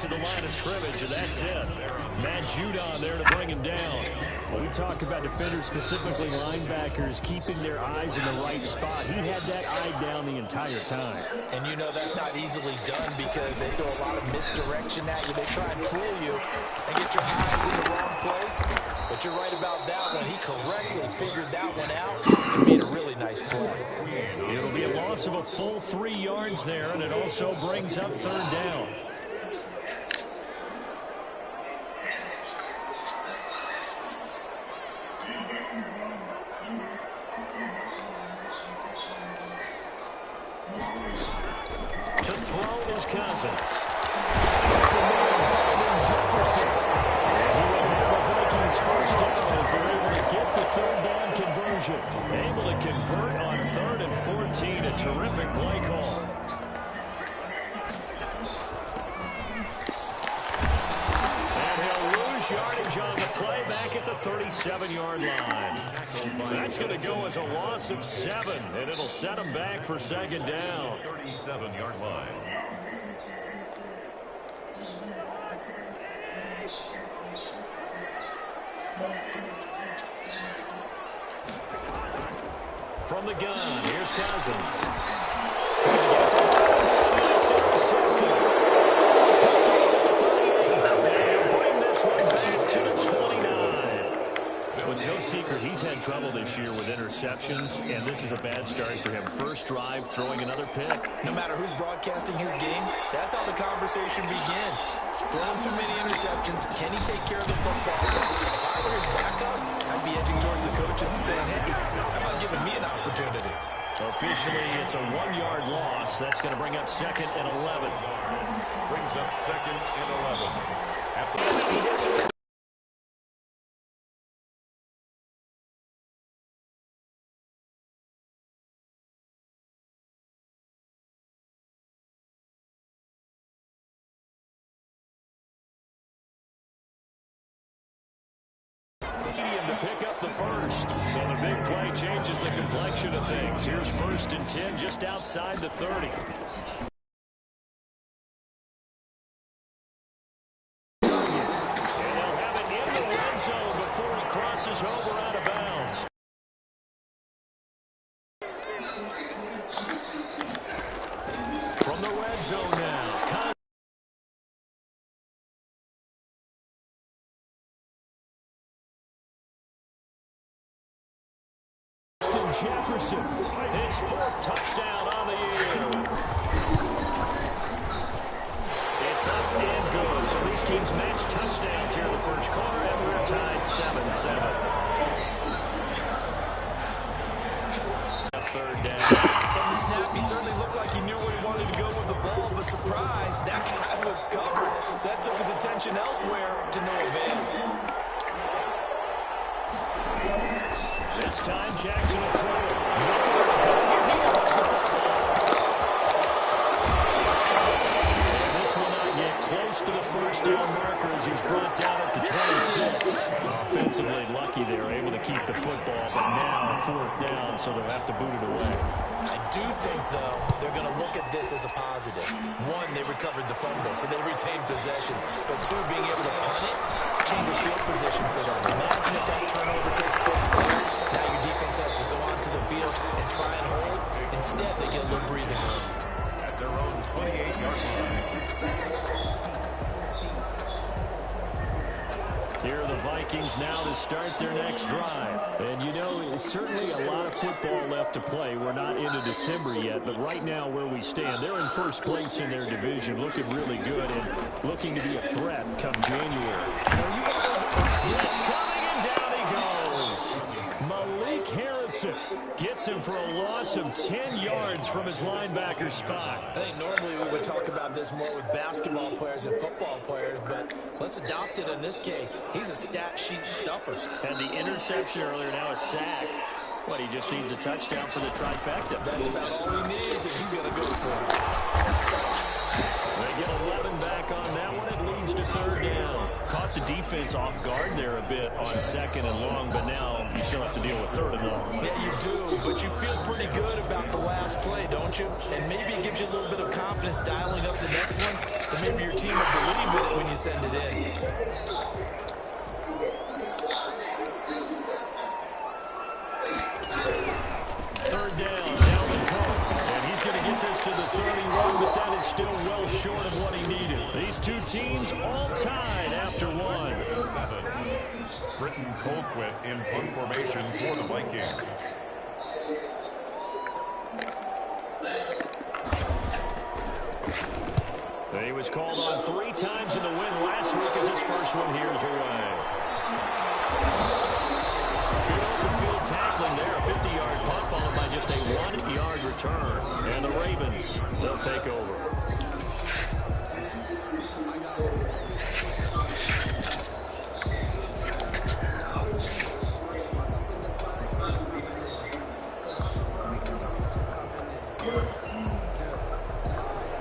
to the line of scrimmage, and that's it. Matt Judon there to bring him down. When we talk about defenders, specifically linebackers, keeping their eyes in the right spot, he had that eye down the entire time. And you know that's not easily done because they throw a lot of misdirection at you. They try and fool you and get your eyes in the wrong place. But you're right about that one. He correctly figured that one out and made a really nice play. It'll be a loss of a full 3 yards there, and it also brings up third down. To throw is Cousins. Jefferson. And he will have the Vikings first down as they're able to get the third down conversion. Able to convert on 3rd and 14. A terrific play call. And he'll lose yardage on the play back at the 37-yard line. That's going to go as a loss of 7, and it'll set him back for second down. 37-yard line. From the gun, here's Cousins. Trying to get to they'll bring this one back to the 29. Well, it's no secret he's had trouble this year with interceptions, and this is a bad start for him. First drive, throwing another pick. No matter who's broadcasting his game, that's how the conversation begins. Throwing too many interceptions. Can he take care of the football? If I were his backup, I'd be edging towards the coaches and saying, hey, how about giving me an opportunity? Officially, it's a 1-yard loss. That's going to bring up 2nd and 11. Brings up 2nd and 11. After to pick up the first. So the big play changes the complexion of things. Here's 1st and 10 just outside the 30. And they'll have it in the red zone before he crosses over out of bounds. From the red zone now. Jefferson, his 4th touchdown on the year. It's up and good. So these teams match touchdowns here in the first quarter, and we're tied 7-7. Third down. From the snap, he certainly looked like he knew where he wanted to go with the ball, but surprise, that guy was covered. So that took his attention elsewhere to no avail. This time, Jackson will throw it. And this will not get close to the first down marker as he's brought down at the 26. Offensively lucky they were able to keep the football, but now 4th down, so they'll have to boot it away. I do think, though, they're going to look at this as a positive. 1, they recovered the fumble, so they retained possession. But 2, being able to punt it changes field position for them. Imagine if that turnover takes place there. Now your defense has to go onto the field and try and hold. Instead, they get a little breathing room. at their own 28-yard line. Here are the Vikings now to start their next drive. And you know, certainly a lot of football left to play. We're not into December yet, but right now where we stand, they're in first place in their division, looking really good and looking to be a threat come January. It's coming and down he goes. Malik Harrison gets him for a loss of 10 yards from his linebacker spot. I think normally we would talk about this more with basketball players and football players, but let's adopt it in this case. He's a stat sheet stuffer. And the interception earlier, now a sack. What, he just needs a touchdown for the trifecta. That's about all he needs, and he's going to go for it. They get 11 back on that one. It leads to third down. Caught the defense off guard there a bit on second and long, but now you still have to deal with third and long. Yeah, you do, but you feel pretty good about the last play, don't you? And maybe it gives you a little bit of confidence dialing up the next one, that maybe your team will believe in it when you send it in. Third down, Dalvin Cook. And he's going to get this to the 31, but that is still well short of what he needed. These two teams all tied after one. 7. Britton Colquitt in punt formation for the Vikings. He was called on 3 times in the win last week as his first one here's away. Good open field tackling there. A 50-yard punt followed by just a 1-yard return. And the Ravens, they'll take over.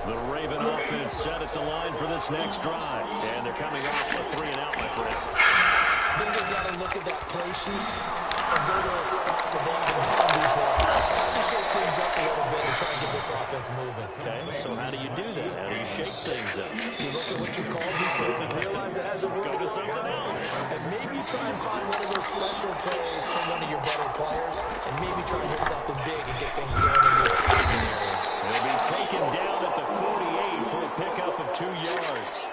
The Raven offense set at the line for this next drive. And they're coming off a 3-and-out, my friend. I think they've got to look at that play sheet and go to a spot that they've been hungry for. Trying to shake things up a little bit and try to get this offense moving. Okay, so how do you do that? How do you shake things up? You look at what you called before and realize it hasn't worked. Go to something else. And maybe you try and find one of those special plays from one of your better players and maybe try and hit something big and get things going in the excitement area. He'll be taken down at the 48 for a pickup of 2 yards.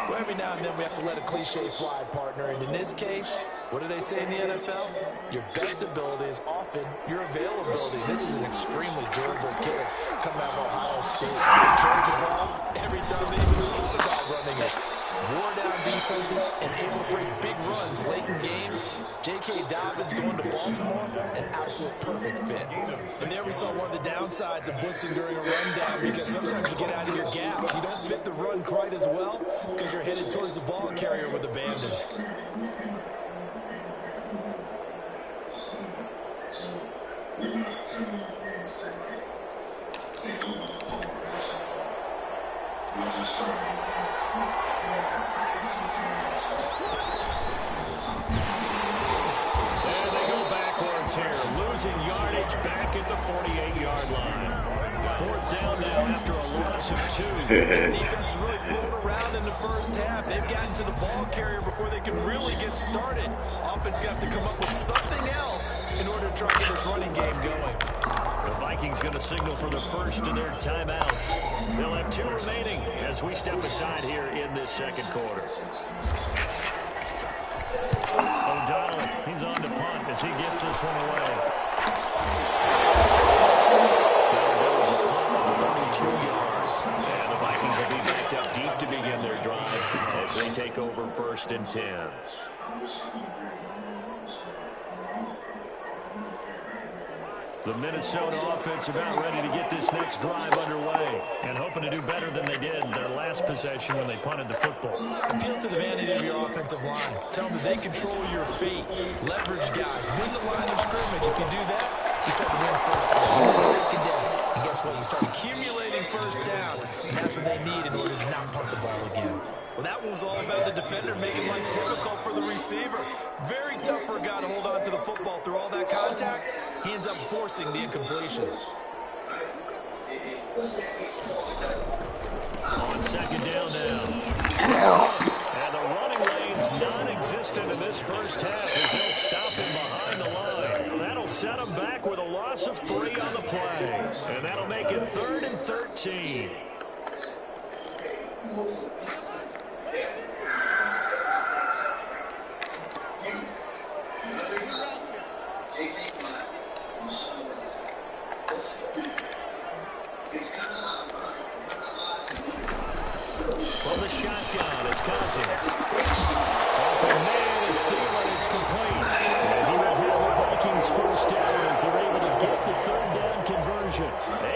Well, every now and then we have to let a cliche fly, partner. And in this case, what do they say in the NFL? Your best ability is often your availability. This is an extremely durable kid coming out of Ohio State. Carried the ball every time they even thought about running it. Wore down defenses and able to break big runs late in games. J.K. Dobbins going to Baltimore, an absolute perfect fit. And there we saw one of the downsides of blitzing during a rundown, because sometimes you get out of your gaps. You don't fit the run quite as well because you're headed towards the ball carrier with abandon. And they go backwards here, losing yardage back at the 48-yard line. 4th down now after a loss of 2. This defense really pulled around in the first half. They've gotten to the ball carrier before they can really get started. Offense got to come up with something else in order to try to get this running game going. The Vikings going to signal for the first of their timeouts. They'll have 2 remaining as we step aside here in this second quarter. O'Donnell, he's on to punt as he gets this one away. There goes a punt of 32 yards. And the Vikings will be backed up deep to begin their drive as they take over 1st and 10. The Minnesota offense about ready to get this next drive underway and hoping to do better than they did their last possession when they punted the football. Appeal to the vanity of your offensive line. Tell them that they control your fate. Leverage guys. Win the line of scrimmage. If you do that, you start to win first down. Win the second down. And guess what? You start accumulating first downs. And that's what they need in order to not punt the ball again. Well, that one was all about the defender making life difficult for the receiver. Very tough for a guy to hold on to the football through all that contact. He ends up forcing the incompletion. On 2nd down now. And the running lane's non-existent in this first half as they'll stop him behind the line. That'll set him back with a loss of 3 on the play. And that'll make it 3rd and 13. From the shotgun, it's Cousins. Open man is Thielen. It's complete. And he will have the Vikings first down as they're able to get the 3rd down conversion.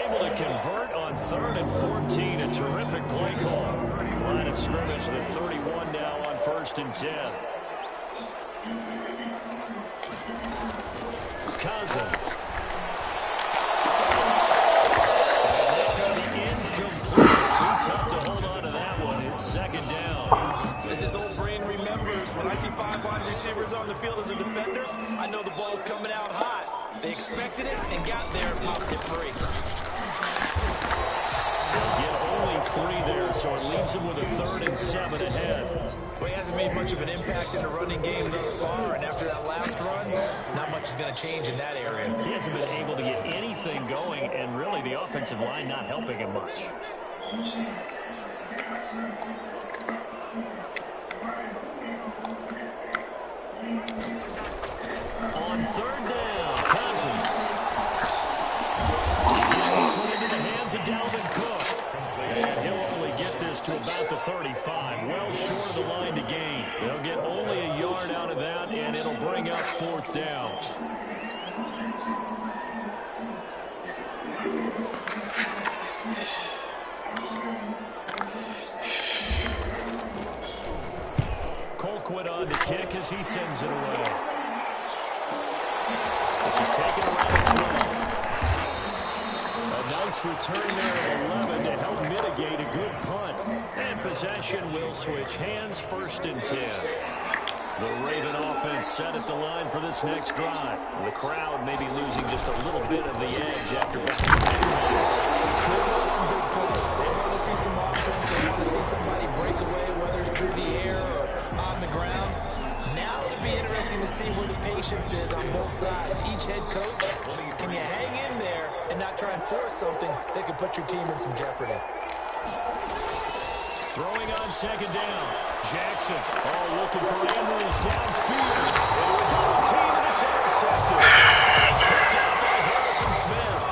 Able to convert on 3rd and 14. A terrific play call. Line of scrimmage, the 31 now on 1st and 10. Cousins. And they're going to be incomplete. Too tough to hold on to that one. When I see 5 wide receivers on the field as a defender, I know the ball's coming out hot. They expected it and got there and popped it free. They'll get only 3 there, so it leaves them with a 3rd and 7 ahead. Well, he hasn't made much of an impact in the running game thus far, and after that last run, not much is going to change in that area. He hasn't been able to get anything going, and really the offensive line not helping him much. On 3rd down, Cousins. Gets this one into the hands of Dalvin Cook. And he'll only get this to about the 35. Well short of the line to gain. They'll get only a yard out of that, and it'll bring up 4th down. Colquitt on to kick as he sends it away. This is taken around 12. A nice return there at 11 to help mitigate a good punt. And possession will switch hands, 1st and 10. The Raven offense set at the line for this next drive. The crowd may be losing just a little bit of the edge after back-to-back points. They want some big plays. They want to see some offense. They want to see somebody break away, whether it's through the air or on the ground. Now it'll be interesting to see where the patience is on both sides. Each head coach, can you hang in there and not try and force something that could put your team in some jeopardy? Throwing on 2nd down. Jackson, looking for Andrews downfield. And we're double team, and it's intercepted. Picked up by Harrison Smith.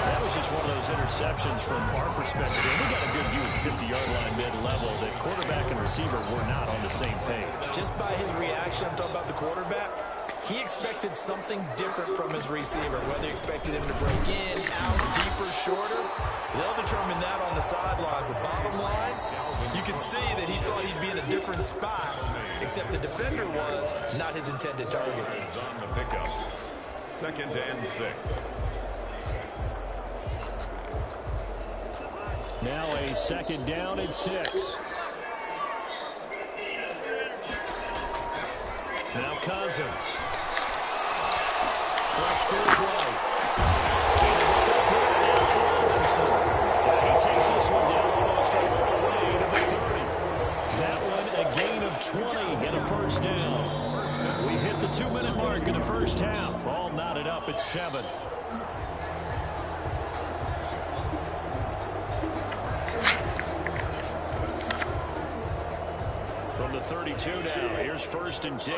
That was just one of those interceptions from our perspective. And we got a good view at the 50-yard line mid-level that quarterback and receiver were not on the same page. Just by his reaction, I'm talking about the quarterback, he expected something different from his receiver. Whether he expected him to break in, out, deeper, shorter, they'll determine that on the sideline. The bottom line, you can see that he thought he'd be in a different spot, except the defender was not his intended target. On the pickup. 2nd and 6. Now a 2nd down and 6. Now Cousins. Flush to his right. He takes this one down almost all the way to the 30. That one a gain of 20 and a 1st down. We've hit the 2-minute mark in the 1st half. All knotted up at 7. From the 32 now, here's 1st and 10.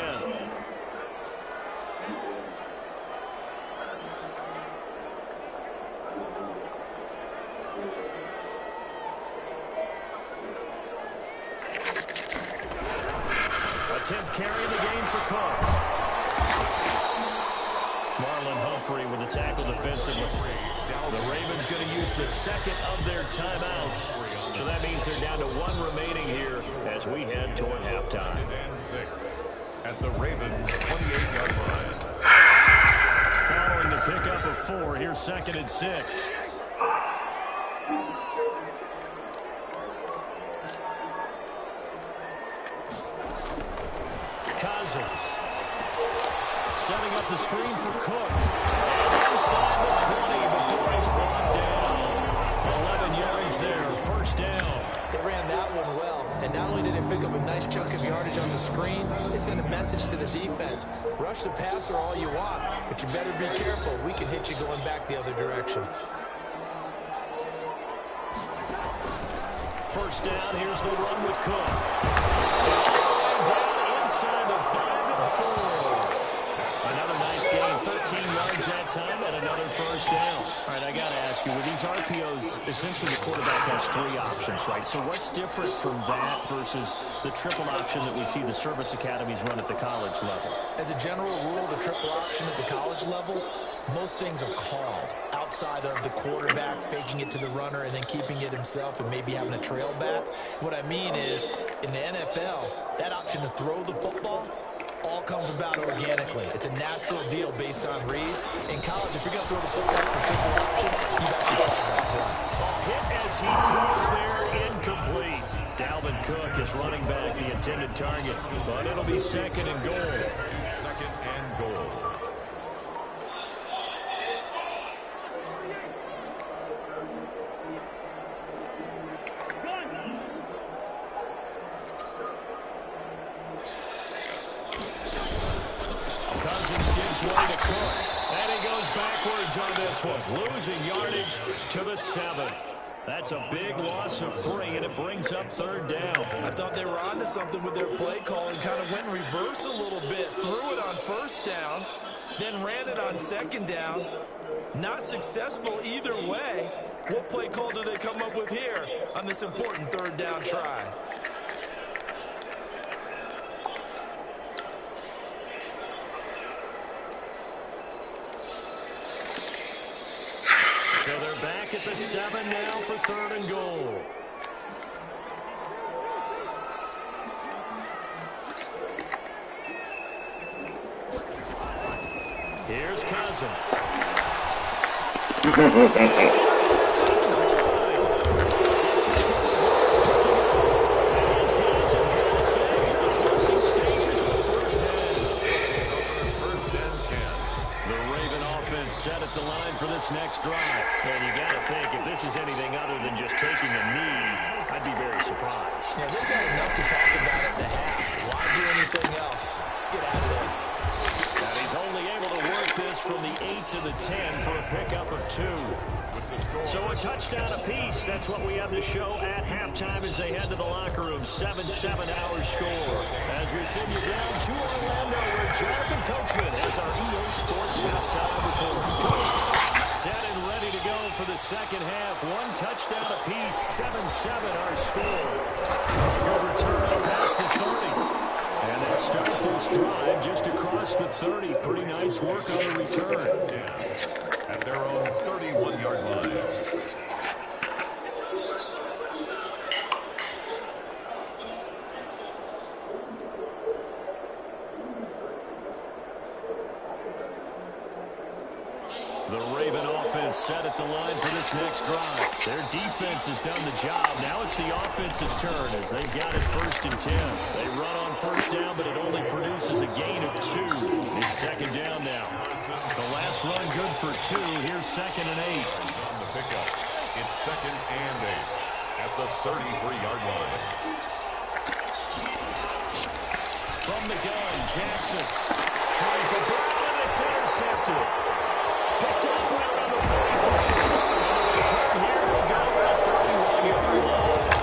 A 10th carry in the game for Cook. Marlon Humphrey with a tackle defensively. The Ravens going to use the 2nd of their timeouts. So that means they're down to 1 remaining here as we head toward halftime. 2nd and 6 at the Ravens 28-yard line. Following the pickup of 4, here's 2nd and 6. Cousins setting up the screen for Cook. Inside the 20 before he's brought down. 11 yards there, 1st down. They ran that one well, and not only did they pick up a nice chunk of yardage on the screen, they sent a message to the defense. Rush the passer all you want, but you better be careful. We can hit you going back the other direction. 1st down, here's the run with Cook. Down inside the 5 to the 4. Another nice gain, 13 yards that time, and another 1st down. All right, I got to ask you, with these RPOs, essentially the quarterback has 3 options, right? So what's different from that versus the triple option that we see the service academies run at the college level? As a general rule, the triple option at the college level, most things are called outside of the quarterback faking it to the runner and then keeping it himself and maybe having a trail back. What I mean is, in the NFL, that option to throw the football all comes about organically. It's a natural deal based on reads. In college, if you're going to throw the football for triple option, you've actually called that play. A hit as he throws there, incomplete. Dalvin Cook is running back, the intended target. But it'll be second and goal. Second and goal. Cousins gives way to Cook. And he goes backwards on this one, losing yardage to the 7. That's a big loss of 3, and it brings up third down. I thought they were onto something with their play call and kind of went in reverse a little bit. Threw it on first down, then ran it on second down. Not successful either way. What play call do they come up with here on this important third down try? So they're back at the 7 now for third and goal. Here's Cousins. Set at the line for this next drive. And you got to think, if this is anything other than just taking a knee, I'd be very surprised. Yeah, they've got enough to talk about at the half. Why do anything else? Just get out of there. And he's only able to work this from the 8 to the 10 for a pickup of 2. So a touchdown apiece. That's what we have to show at halftime as they head to the locker room. 7-7 our score. As we send you down to Orlando, where Jonathan Coachman has our EA Sports halftime report. Coach, set and ready to go for the second half. 1 touchdown apiece. 7-7 our score. Good return past the 30. And they start this drive just across the 30. Pretty nice work on the return. At their own 31-yard line. The Raven offense set at the line for this next drive. Their defense has done the job. Now it's the offense's turn as they've got it 1st and 10. They run on first down, but it only produces a gain of 2. It's second down now. The last run good for 2. Here's 2nd and 8. On the pickup, it's 2nd and 8 at the 33-yard line. From the gun, Jackson trying to Brown, and it's intercepted. Picked off right around the 45. And the return here will go at 31-yard line.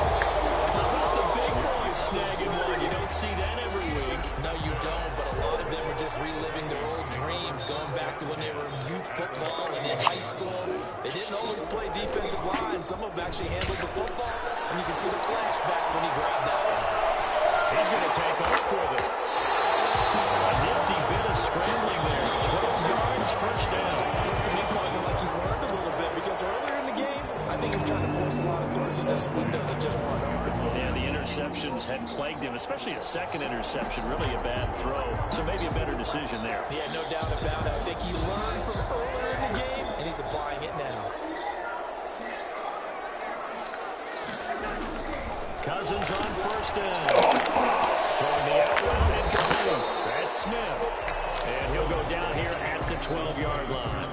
How about the big boys snagging one? You don't see that every week. No, you don't, but a lot of them are just reliving their old dreams, going back to when they were in youth football and in high school. They didn't always play defensive line. Some of them actually handled the football, and you can see the flashback when he grabbed that one. He's going to take off with it. A nifty bit of scrambling there. 12 yards, first down. Looks to me, Martin, like he's learned a little bit, because earlier in the game, I think he was trying to force a lot of throws into his windows that just weren't open. Yeah, the interceptions had plagued him, especially a second interception, really a bad throw. So maybe a better decision there. Yeah, no doubt about it. I think he learned from earlier in the game, and he's applying it now. Cousins on first down. Throwing the out route incomplete. That's Smith. And he'll go down here at the 12-yard line.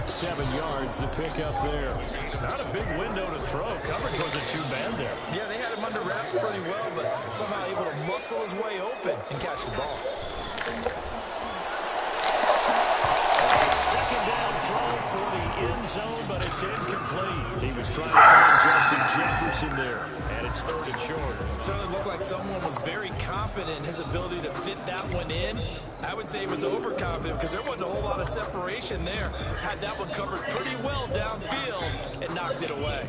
7 yards, the pickup there. Not a big window to throw. Coverage wasn't too bad there. Yeah, they had him under wraps pretty well, but somehow able to muscle his way open and catch the ball. Second down throw for the end zone, but it's incomplete. He was trying to find Justin Jefferson there, and it's 3rd and short. Certainly looked like someone was very confident in his ability to fit that one in. I would say he was overconfident because there wasn't a whole lot of separation there. Had that one covered pretty well downfield and knocked it away.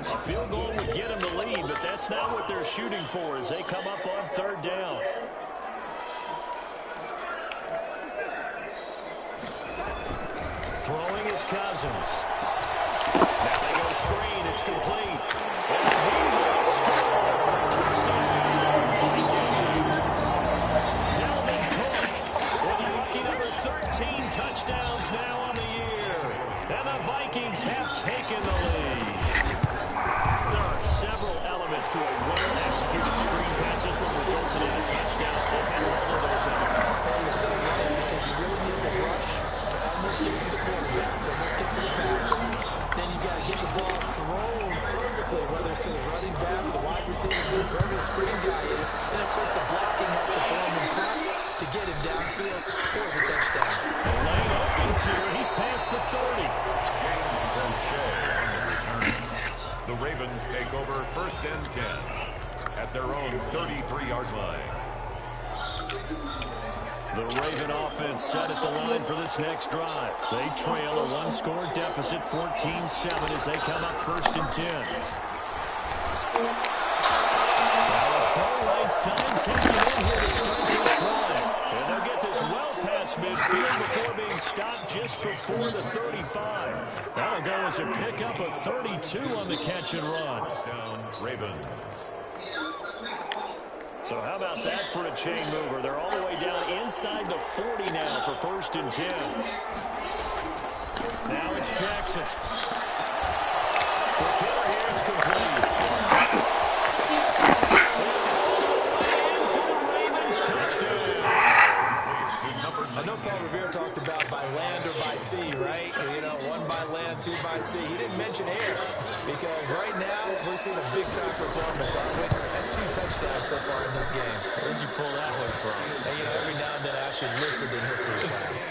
A field goal would get him the lead, but that's not what they're shooting for as they come up on 3rd down. Throwing is Cousins. Now they go screen. It's complete. And he will score. Touchdown, Vikes. Dalvin Cook Vikings have taken the lead. There are several elements to a well-executed screen pass. This one resulted in a touchdown. They've had all of those elements. And you're so right, because you really need the rush to almost get to the quarterback, almost get to the passer. Then you got to get the ball thrown perfectly, whether it's to the running back, the wide receiver, whoever the screen guy is. And, of course, the blocking has to form in front to get him downfield for the touchdown. The lane opens here. He's past the 30. James Prochet on the return. The Ravens take over 1st and 10 at their own 33-yard line. The Raven offense set at the line for this next drive. They trail a one-score deficit, 14-7, as they come up 1st and 10. Now a full right side taken in here to start this drive. And they'll get this well past midfield before being stopped just before the 35. That'll go as a pickup of 32 on the catch and run. Touchdown, Ravens. So how about that for a chain mover? They're all the way down inside the 40 now for 1st and 10. Now it's Jackson. The killer here is complete. And for the Ravens, touchdown. I know Paul Revere talked about by land or by sea, right? You know, 1 by land, 2 by sea. He didn't mention air, because right now we're seeing a big-time performance, aren't we? That's 2 touchdowns so far in this game. Where'd you pull that one from? And, you know, every now and then I actually listened in history class.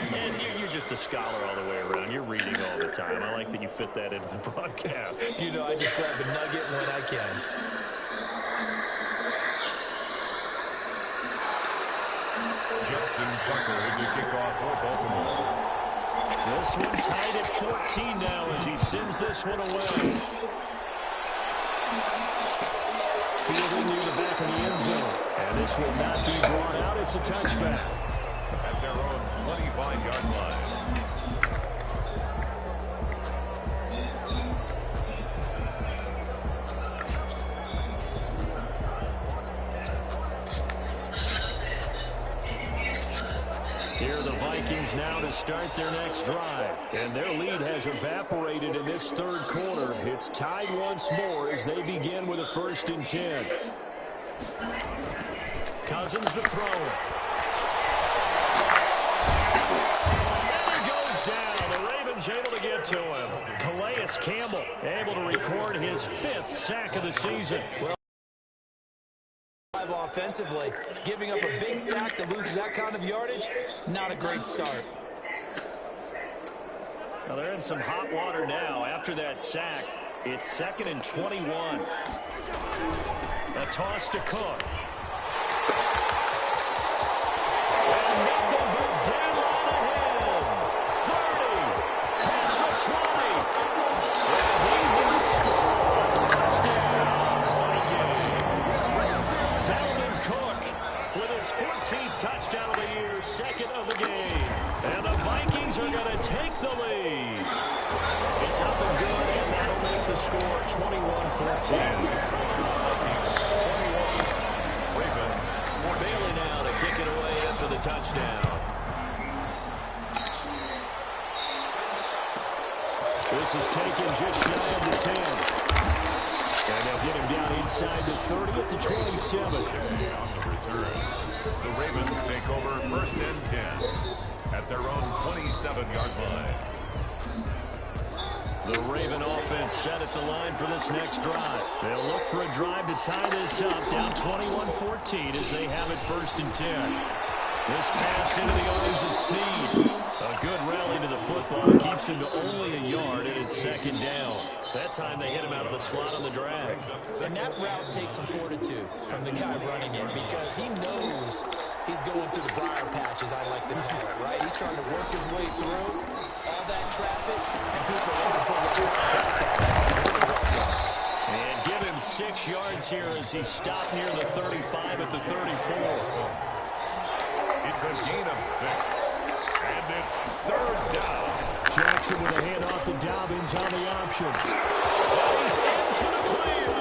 And you're just a scholar all the way around. You're reading all the time. I like that you fit that into the broadcast. You know, I just grab a nugget when I can. Justin Tucker with the kickoff for Baltimore. This one tied at 14 now as he sends this one away. Fielded near the back of the end zone. And this will not be brought out. It's a touchback. At their own 25-yard line. Here are the Vikings now to start their next drive. And their lead has evaporated in this 3rd quarter. It's tied once more as they begin with a 1st and 10. Cousins to throw. And he goes down. The Ravens able to get to him. Calais Campbell able to record his 5th sack of the season. Offensively, giving up a big sack that loses that kind of yardage, not a great start. Well, they're in some hot water now. After that sack, it's 2nd and 21. A toss to Cook. And nothing but daylight ahead. 30. Pass for 20. And he will score. Touchdown, Vikings. Dalvin Cook with his 14th touchdown of the year, 2nd of the game. And the Vikings are going to take the lead. It's up and good, and that'll make the score 21-14. Bailey now to kick it away after the touchdown. This is taken just shy of the 10. And they'll get him down inside the 30 at the 27. On the return, the Ravens take over 1st and 10 at their own 27-yard line. The Raven offense set at the line for this next drive. They'll look for a drive to tie this up, down 21-14 as they have it 1st and 10. This pass into the arms of Snead. A good rally to the football. Keeps him to only a yard, and it's 2nd down. That time they hit him out of the slot on the drag. And that route takes some fortitude from the guy running it, because he knows he's going through the briar patch, as I like to call it, right? He's trying to work his way through all that traffic, and people want to pull the contact. And give him 6 yards here as he stopped near the 35 at the 34. It's a gain of 6. And it's 3rd down. Jackson with a handoff to Dobbins on the option. He's into the clear.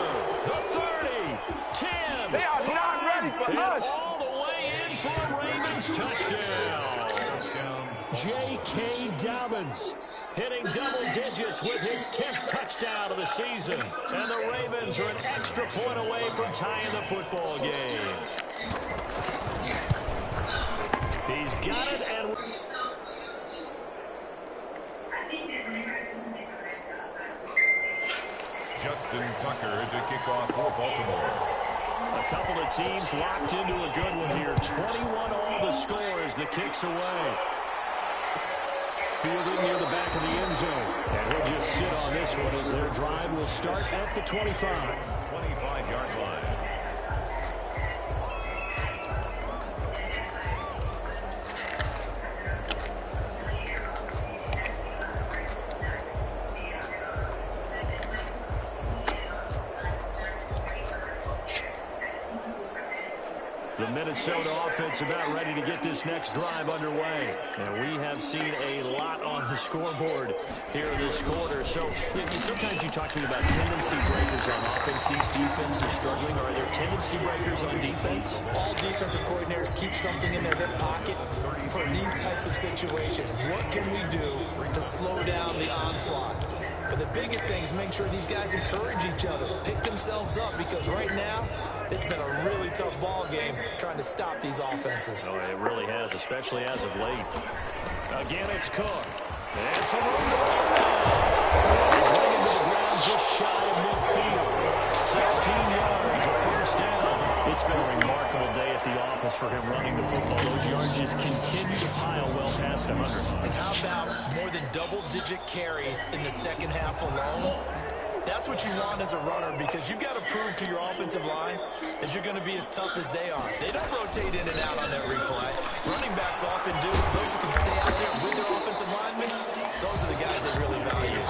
The 30, 10, They are 5, not ready for and us. all the way in for a Ravens touchdown. Touchdown, J.K. Dobbins hitting double digits with his 10th touchdown of the season. And the Ravens are an extra point away from tying the football game. He's got it, and Justin Tucker to kick off for Baltimore. A couple of teams locked into a good one here. 21 all the score as the kick's away. Fielded near the back of the end zone. And he'll just sit on this one as their drive will start at the 25. 25-yard line. The Minnesota offense about ready to get this next drive underway. And we have seen a lot on the scoreboard here this quarter. So sometimes you talk to me about tendency breakers on offense. These defenses struggling. Are there tendency breakers on defense? All defensive coordinators keep something in their hip pocket for these types of situations. What can we do to slow down the onslaught? But the biggest thing is make sure these guys encourage each other, pick themselves up, because right now, it's been a really tough ball game trying to stop these offenses. Oh, it really has, especially as of late. Again, it's Cook. And some room to run now. Bring him to the ground just shy of midfield. 16 yards, a first down. It's been a remarkable day at the office for him running the football. Those yards just continue to pile well past 100. And how about more than double-digit carries in the second half alone? That's what you want as a runner, because you've got to prove to your offensive line that you're going to be as tough as they are. They don't rotate in and out on every play. Running backs often do, so those who can stay out there with their offensive linemen, those are the guys they really value.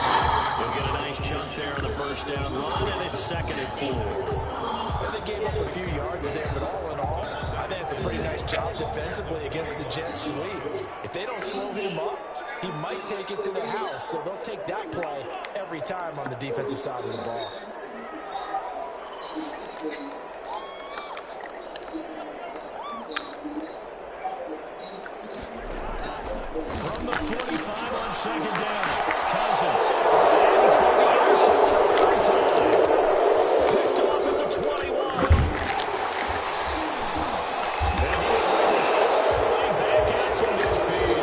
They'll get a nice chunk there on the first down run, and it's 2nd and 4. And they gave up a few yards there, but all in all, I think it's a pretty nice job defensively against the Jets sweep. If they don't slow him up, he might take it to the house, so they'll take that play every time on the defensive side of the ball. From the 45 on 2nd down, Cousins. And he's going to be intercepted a third time. Picked off at the 21. And he goes all the way back out to midfield.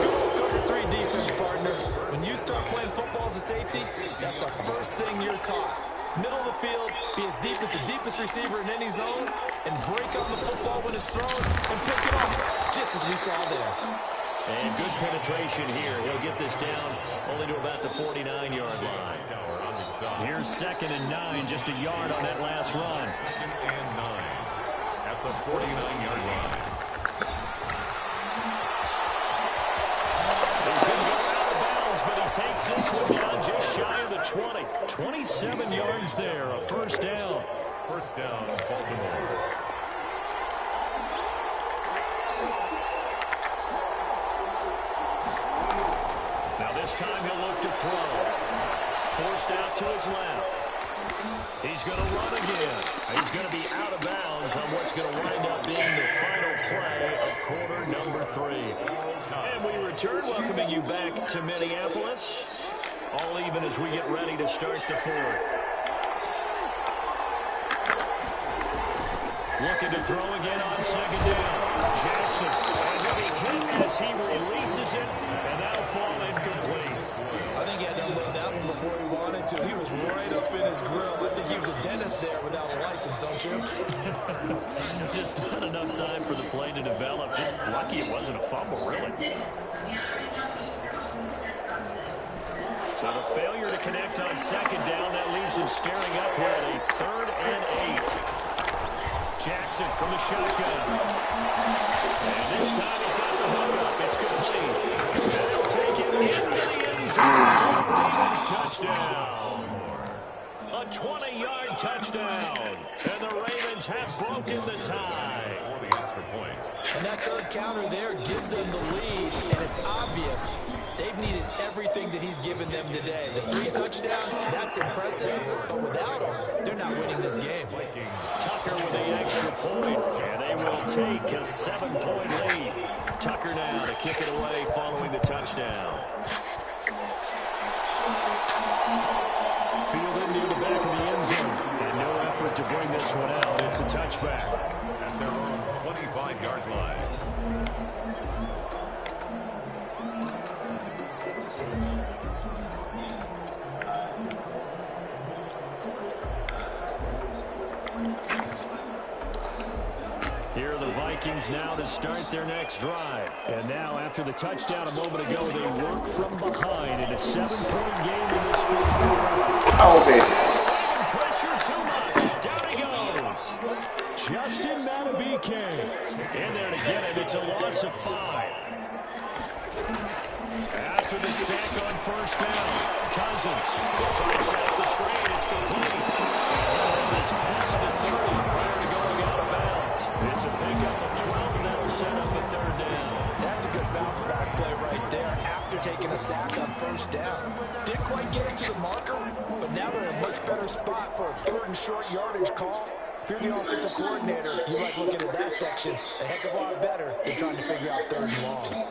Good cover 3 defense, partner. When you start playing football as a safety, that's the first thing you're taught. Middle of the field, be as deep as the deepest receiver in any zone, and break on the football when it's thrown, and pick it up, just as we saw there. And good penetration here. He'll get this down only to about the 49-yard line. Here's 2nd and 9, just a yard on that last run. 2nd and 9 at the 49-yard line. He's going to go out of bounds, but he takes this one down just shy of the 20. 27 yards there, a first down. First down, Baltimore. Now this time he'll look to throw. Forced out to his left. He's going to run again. He's going to be out of bounds on what's going to wind up being the final play of quarter number 3. And we return, welcoming you back to Minneapolis. All even as we get ready to start the 4th. Looking to throw again on 2nd down. Jackson. And he'll be hit as he releases it. And that'll fall incomplete. I think he had to unload that one before he wanted to. He was right up in his grill. I think he was a dentist there without a license, don't you? Just not enough time for the play to develop. Just lucky it wasn't a fumble, really. So the failure to connect on 2nd down, that leaves him staring up here at a 3rd and 8. Jackson from the shotgun. And this time he's got the hook up. It's complete. And he'll take it into the end zone. Touchdown. A 20-yard touchdown. And the Ravens have broken the tie. And that 3rd counter there gives them the lead, and it's obvious They've needed everything that he's given them today. The 3 touchdowns, that's impressive, but without him, they're not winning this game. Tucker with the extra point, and they will take a 7-point lead. Tucker now to kick it away following the touchdown. Fielded near the back of the end zone, and no effort to bring this one out. It's a touchback. At their own 25-yard line. Here are the Vikings now to start their next drive. And now, after the touchdown a moment ago, they work from behind in a 7-point game in this fourth quarter. Oh, baby. Pressure too much. Down he goes. Justin Matabike. In there to get it. It's a loss of 5. After the sack on first down, Cousins drives out the screen. It's complete. This plus the 30 prior to going out of bounds. It's a pickup of 12, and that'll set up a third down. That's a good bounce back play right there after taking a sack on first down. Didn't quite get it to the marker, but now they're in a much better spot for a 3rd and short yardage call. If you're the offensive coordinator, you like looking at that section a heck of a lot better than trying to figure out 3rd and long.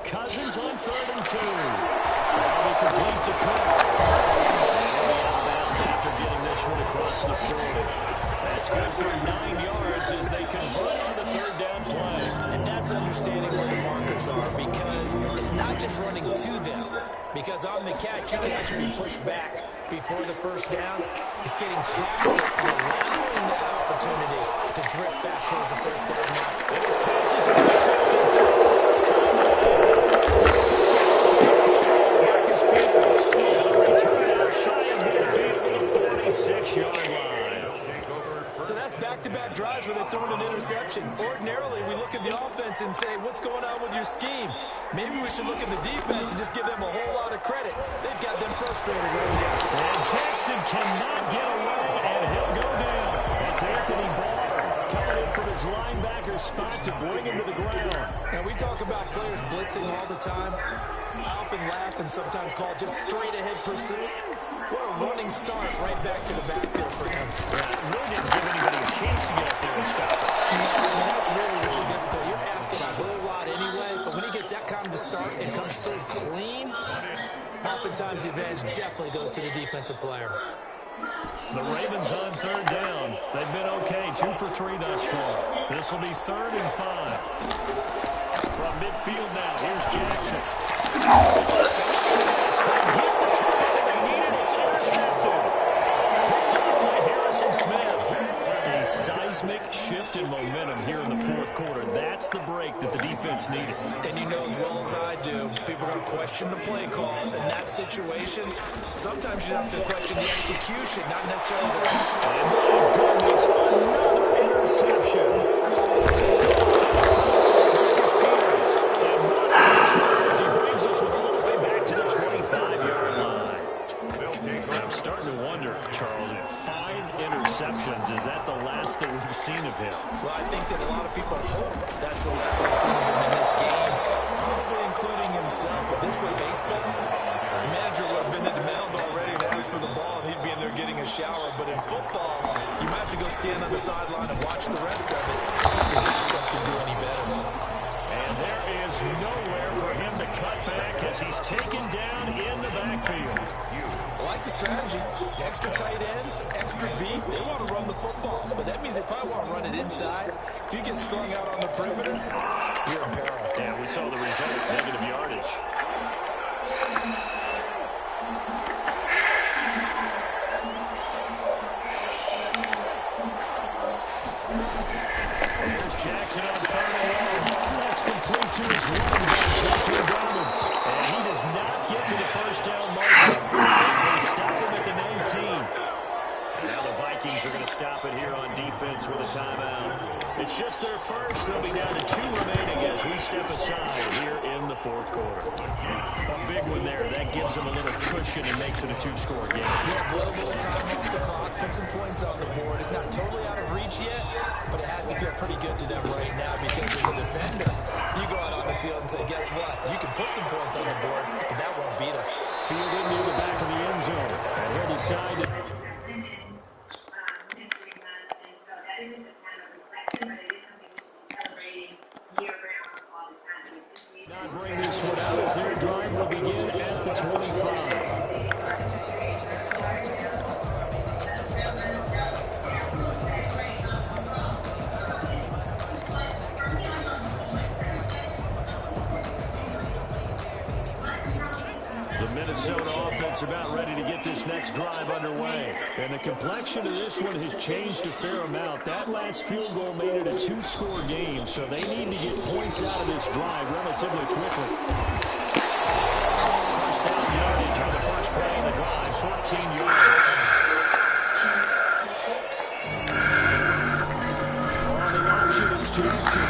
Cousins on 3rd and 2. That'll be complete to Cook. He'll be out of bounds after getting this one across the 40. That's good for 9 yards as they convert on the 3rd down play. And that's understanding where the markers are, because it's not just running to them. Because on the catch, you can actually be pushed back before the first down. It's getting past it and allowing that opportunity to drip back towards the first down. And his pass is intercepted. So that's back-to-back drives where they're throwing an interception. Ordinarily, we look at the offense and say, what's going on with your scheme? Maybe we should look at the defense and just give them a whole lot of credit. They've got them frustrated right now. And Jackson cannot get away, and he'll go down. That's Anthony Barr coming in from his linebacker spot to bring him to the ground. Now, we talk about players blitzing all the time. I often laugh and sometimes call it just straight-ahead pursuit. What a running start right back to the backfield for him. Yeah, really didn't give anybody a chance to get up there and stop it. I mean, that's really, really difficult. You're asking a whole lot anyway, but when he gets that kind of a start and comes through clean, oftentimes the advantage definitely goes to the defensive player. The Ravens on 3rd down. They've been okay, 2 for 3 thus far. This will be 3rd and 5. From midfield now, here's Jackson. It's intercepted. Picked up by Harrison Smith. A seismic shift in momentum here in the fourth quarter. That's the break that the defense needed. And you know as well as I do, people are going to question the play call in that situation. Sometimes you have to question the execution, not necessarily the call. And my goodness, another interception. Is that the last that we've seen of him? Well, I think that a lot of people hope that's the last they've seen of him in this game, probably including himself. But this way, baseball, the manager would have been at the mound already to ask for the ball, and he'd be in there getting a shower. But in football, you might have to go stand on the sideline and watch the rest of it and see if your backup can do any better. And there is nowhere for him to cut back as he's taken down in the backfield. I like the strategy. Extra tight ends, extra beef. They want to run the football, but that means they probably want to run it inside. If you get strung out on the perimeter, you're in peril. Yeah, we saw the result, negative yardage. There's Jackson on 3rd and 1. That's complete to his running back, J.K. Dobbins. And he does not get to the first down marker. They stop him at the 19. Now the Vikings are going to stop it here on defense with a timeout. It's just their first. They'll be down to 2 remaining as we step aside here in the fourth quarter. A big one there. That gives them a little cushion and makes it a 2-score game. Yeah, blow a little time off the clock, put some points on the board. It's not totally out of reach yet, but it has to feel pretty good to them right now because as a defender, you field and say, guess what? You can put some points on the board, but that won't beat us. Fielded near the back of the end zone. And he'll decide to... Not bring this one out as their drive will begin at the 25. The Minnesota offense about ready to get this next drive underway. And the complexion of this one has changed a fair amount. That last field goal made it a two-score game, so they need to get points out of this drive relatively quickly. First down yardage on the first play of the drive, 14 yards. On the option is Jackson.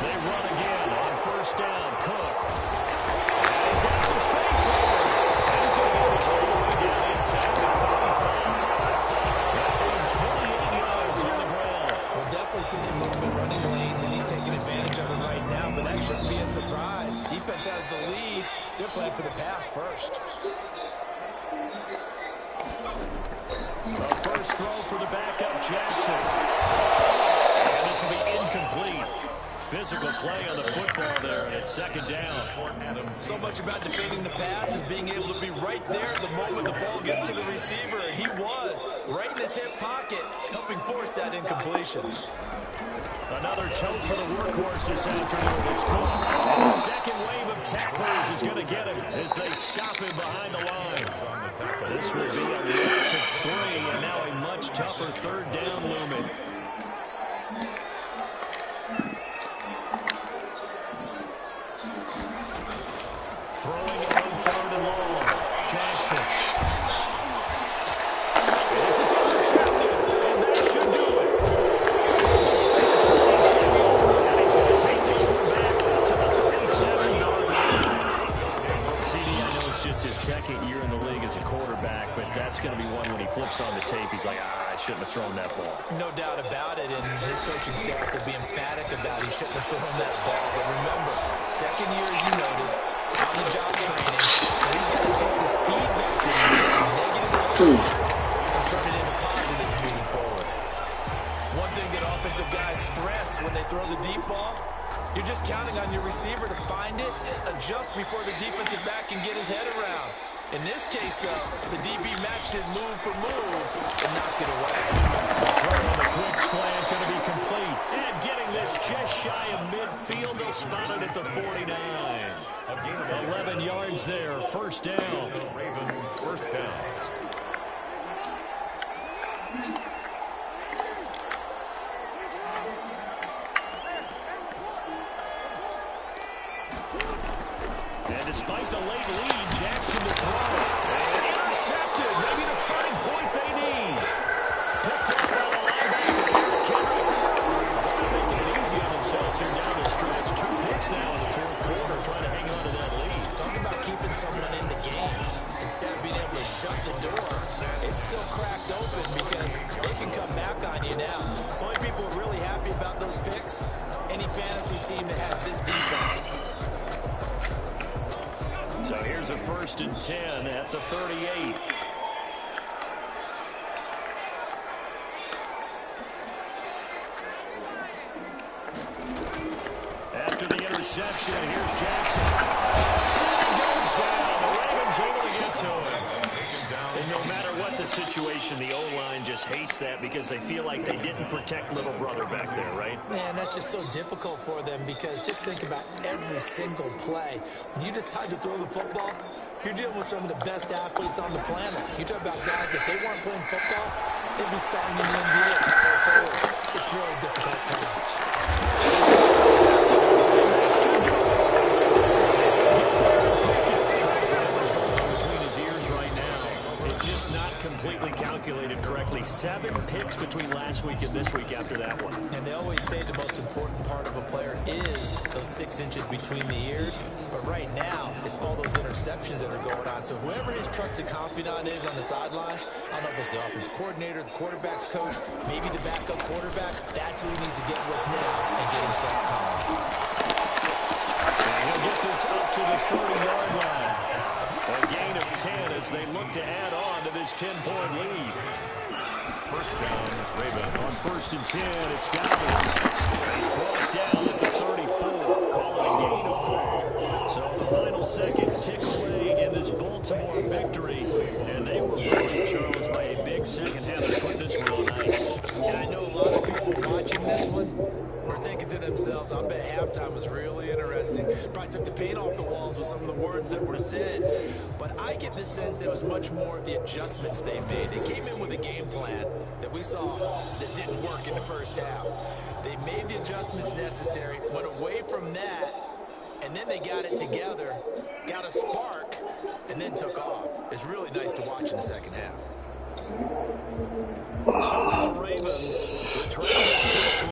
They run again on first down. Cook. He's got some space here. He's going to get this all the way down inside the 35. 28 yards on the ground. We'll definitely see some movement running lanes, and he's taking advantage of it right now, but that shouldn't be a surprise. Defense has the lead. They're playing for the pass first. The first throw for the backup, Jackson. And this will be incomplete. Physical play on the football there, and it's second down. So much about defending the pass is being able to be right there at the moment the ball gets to the receiver, and he was right in his hip pocket, helping force that incompletion. Another tote for the workhorse this afternoon. It's Cook. And the second wave of tacklers is going to get him as they stop him behind the line. This will be a loss of 3, and now a much tougher third down looming. Throwing on third and long. Jackson. This is intercepted, and that should do it. And he's going to take this one back to the 37-yard line. CD, I know it's just his second year in the league as a quarterback, but that's going to be one when he flips on the tape. He's like, I shouldn't have thrown that ball. No doubt about it, and his coaching staff will be emphatic about he shouldn't have thrown that ball. But remember, second year, as you noted, on-the-job training, so he's got to take this feedback that he gets, negative and turn it into positive moving forward. One thing that offensive guys stress when they throw the deep ball, you're just counting on your receiver to find it, adjust before the defensive back can get his head around. In this case, though, the DB matched it move for move and knocked it away. Throw on the quick slant going to be complete. And getting this just shy of midfield, they'll spot it at the 49. 11 yards there, first down. Ravens, first down. And despite the late lead, Jackson to throw. And intercepted. Maybe the turning point they need. Picked up by the linebacker, Kendricks. Making it easy on themselves here down the stretch. 2 picks now in the fourth quarter, trying to hang on to that lead. Talk about keeping someone in the game. Instead of being able to shut the door, it's still cracked open because they can come back on you now. Only people are really happy about those picks, any fantasy team that has this defense. So here's a first and 10 at the 38. After the interception, here's Jackson. He goes down. The Ravens able to get to him. And no matter what the situation, the O-line just hates that because they feel like they didn't protect little brother back there, right? Man, that's just so difficult for them because just think about every single play. When you decide to throw the football, you're dealing with some of the best athletes on the planet. You talk about guys, if they weren't playing football, they'd be starting in the NBA a couple of forward. It's a really difficult task. Just not completely calculated correctly. 7 picks between last week and this week after that one. And they always say the most important part of a player is those 6 inches between the ears. But right now, it's all those interceptions that are going on. So whoever his trusted confidant is on the sidelines, I don't know if it's the offensive coordinator, the quarterback's coach, maybe the backup quarterback, that's who he needs to get with now and get himself calm. they'll get this up to the 30-yard line. A gain of 10 as they look to add on to this 10-point lead. First down, Ravens. On 1st and 10, it's Galvin. He's brought down at the 34. Call it a gain of 4. So the final seconds tick away in this Baltimore victory. And they were buoyed, Charles, by a big second half to put this one on ice. And I know a lot of people watching this one were thinking to themselves, I bet halftime was really interesting. Probably took the paint off the walls with some of the words that were said. But I get the sense it was much more of the adjustments they made. They came in with a game plan that we saw that didn't work in the first half. They made the adjustments necessary, went away from that, and then they got it together, got a spark, and then took off. It's really nice to watch in the second half. So for the Ravens, the trail